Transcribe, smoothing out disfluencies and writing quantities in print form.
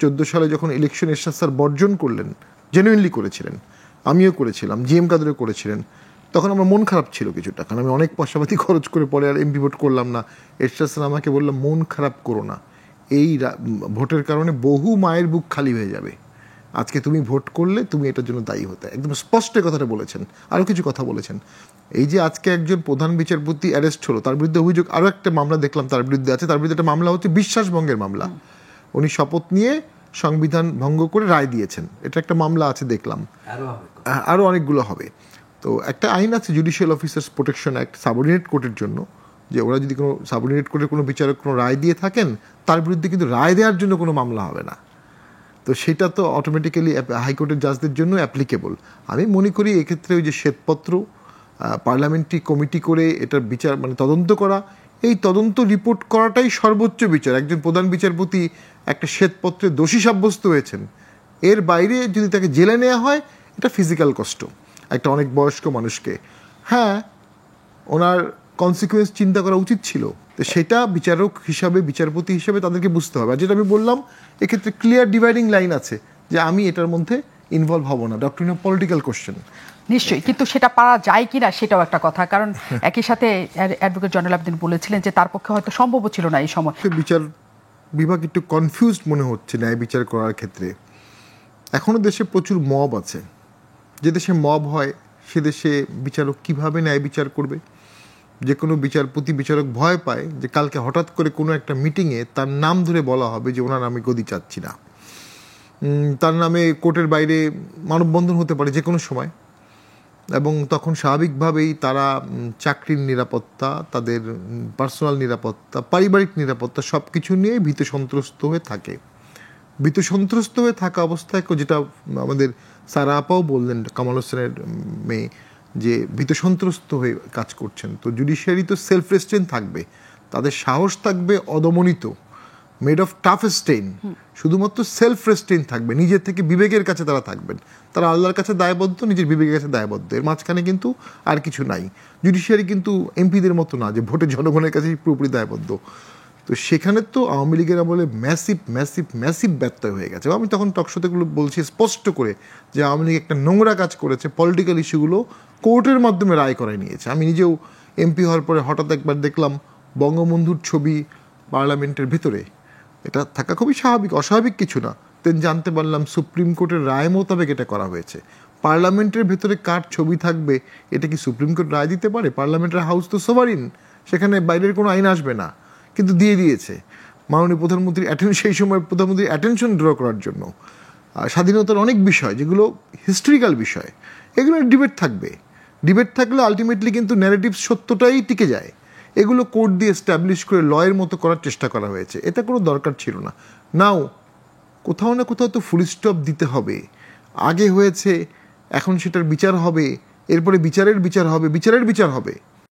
2014 সালে যখন ইলেকশন এরশাদ স্যার বর্জন করলেন, জেনুইনলি করেছিলেন, আমিও করেছিলাম, জিএম কাদেরও করেছিলেন, তখন আমার মন খারাপ ছিল কিছুটা, কারণ আমি অনেক পয়সাপাতি খরচ করে পরে আর এমপি ভোট করলাম না। এরশাদ স্যার আমাকে বললাম, মন খারাপ করো না, এই ভোটের কারণে বহু মায়ের বুক খালি হয়ে যাবে, আজকে তুমি ভোট করলে তুমি এটার জন্য দায়ী হতে। একদম স্পষ্ট কথাটা বলেছেন। আরও কিছু কথা বলেছেন, এই যে আজকে একজন প্রধান বিচারপতি অ্যারেস্ট হলো, তার বিরুদ্ধে অভিযোগ আরও একটা মামলা দেখলাম তার বিরুদ্ধে আছে, তার বিরুদ্ধে একটা মামলা হচ্ছে বিশ্বাসভঙ্গের মামলা। উনি শপথ নিয়ে সংবিধান ভঙ্গ করে রায় দিয়েছেন, এটা একটা মামলা আছে দেখলাম, আরও অনেকগুলো হবে। তো একটা আইন আছে judicial officers protection act subordinate কোর্টের জন্য, যে ওরা যদি কোনো সাবঅর্ডিনেট কোর্টের কোনো বিচারক কোনো রায় দিয়ে থাকেন, তার বিরুদ্ধে কিন্তু রায় দেওয়ার জন্য কোনো মামলা হবে না। তো সেটা তো অটোমেটিক্যালি হাইকোর্টের জাজদের জন্য অ্যাপ্লিকেবল। আমি মনে করি এক্ষেত্রে ওই যে শ্বেতপত্র পার্লামেন্টারি কমিটি করে এটার বিচার মানে তদন্ত করা, এই তদন্ত রিপোর্ট করাটাই সর্বোচ্চ বিচার। একজন প্রধান বিচারপতি একটা শ্বেতপত্রে দোষী সাব্যস্ত হয়েছেন, এর বাইরে যদি তাকে জেলে নেওয়া হয়, এটা ফিজিক্যাল কষ্ট একটা অনেক বয়স্ক মানুষকে। হ্যাঁ, ওনার কনসিকুয়েন্স চিন্তা করা উচিত ছিল, তো সেটা বিচারক হিসাবে, বিচারপতি হিসাবে তাদেরকে বুঝতে হবে। আর যেটা আমি বললাম, এক্ষেত্রে ক্লিয়ার ডিভাইডিং লাইন আছে যে আমি এটার মধ্যে ইনভলভ হব না, ডক্টরিন অফ পলিটিক্যাল কোশ্চেন। নিশ্চয়ই, কিন্তু সেটা পারা যায় কিনা সেটাও একটা কথা, কারণ একই সাথে অ্যাডভোকেট জয়নুল আবেদিন বলেছিলেন যে তার পক্ষে হয়তো সম্ভব ছিল না এই সময়। বিচার বিভাগ একটু কনফিউজড মনে হচ্ছে ন্যায় বিচার করার ক্ষেত্রে। এখনও দেশে প্রচুর মব আছে, যে দেশে মব হয় সে দেশে বিচারক কিভাবে ন্যায় বিচার করবে? যে কোনো বিচারপতি বিচারক ভয় পায় যে কালকে হঠাৎ করে কোনো একটা মিটিংয়ে তার নাম ধরে বলা হবে যে ওনার আমি গদি চাচ্ছি না, তার নামে কোর্টের বাইরে মানববন্ধন হতে পারে যে কোনো সময়, এবং তখন স্বাভাবিকভাবেই তারা চাকরির নিরাপত্তা, তাদের পার্সোনাল নিরাপত্তা, পারিবারিক নিরাপত্তা সব কিছু নিয়ে ভীত সন্ত্রস্ত হয়ে থাকে। ভীত সন্ত্রস্ত হয়ে থাকা অবস্থায়, যেটা আমাদের সারা আপাও বললেন, কামাল হোসেনের মেয়ে, যে ভীত সন্ত্রস্ত হয়ে কাজ করছেন। তো জুডিশিয়ারি তো সেলফ রেস্ট্রেন থাকবে, তাদের সাহস থাকবে অদমনিত, মেড অফ টাফ স্টেইন, শুধুমাত্র সেলফ রেস্ট্রেন থাকবে, নিজের থেকে বিবেকের কাছে তারা থাকবেন। তারা আল্লাহর কাছে দায়বদ্ধ, নিজের বিবেকের কাছে দায়বদ্ধ, এর মাঝখানে কিন্তু আর কিছু নাই। জুডিশিয়ারি কিন্তু এমপিদের মতো না যে ভোটে জনগণের কাছে পুরোপুরি দায়বদ্ধ। তো সেখানে তো আওয়ামী লীগের আমলে ম্যাসিভ ম্যাসিভ ম্যাসিভ ব্যত্যয় হয়ে গেছে। আমি তখন টকশোতেগুলো বলছি স্পষ্ট করে যে আওয়ামী লীগ একটা নোংরা কাজ করেছে, পলিটিক্যাল ইস্যুগুলো কোর্টের মাধ্যমে রায় করায় নিয়েছে। আমি নিজেও এমপি হওয়ার পরে হঠাৎ একবার দেখলাম বঙ্গবন্ধুর ছবি পার্লামেন্টের ভিতরে, এটা থাকা খুবই স্বাভাবিক, অস্বাভাবিক কিছু না। দেন জানতে পারলাম সুপ্রিম কোর্টের রায় মোতাবেক এটা করা হয়েছে। পার্লামেন্টের ভেতরে কার ছবি থাকবে এটা কি সুপ্রিম কোর্ট রায় দিতে পারে? পার্লামেন্টের হাউস তো সোভারিন, সেখানে বাইরের কোনো আইন আসবে না, কিন্তু দিয়ে দিয়েছে মাননীয় প্রধানমন্ত্রী সেই সময় প্রধানমন্ত্রীর অ্যাটেনশন ড্র করার জন্য। স্বাধীনতার অনেক বিষয় যেগুলো হিস্ট্রিক্যাল বিষয়, এগুলো ডিবেট থাকবে। ডিবেট থাকলে আলটিমেটলি কিন্তু ন্যারেটিভ সত্যটাই টিকে যায়। এগুলো কোর্ট দিয়ে এস্টাবলিশ করে লয়ের মতো করার চেষ্টা করা হয়েছে, এটা কোনো দরকার ছিল না। নাও কোথাও না কোথাও তো ফুল স্টপ দিতে হবে। আগে হয়েছে, এখন সেটার বিচার হবে, এরপরে বিচারের বিচার হবে, বিচারের বিচার হবে।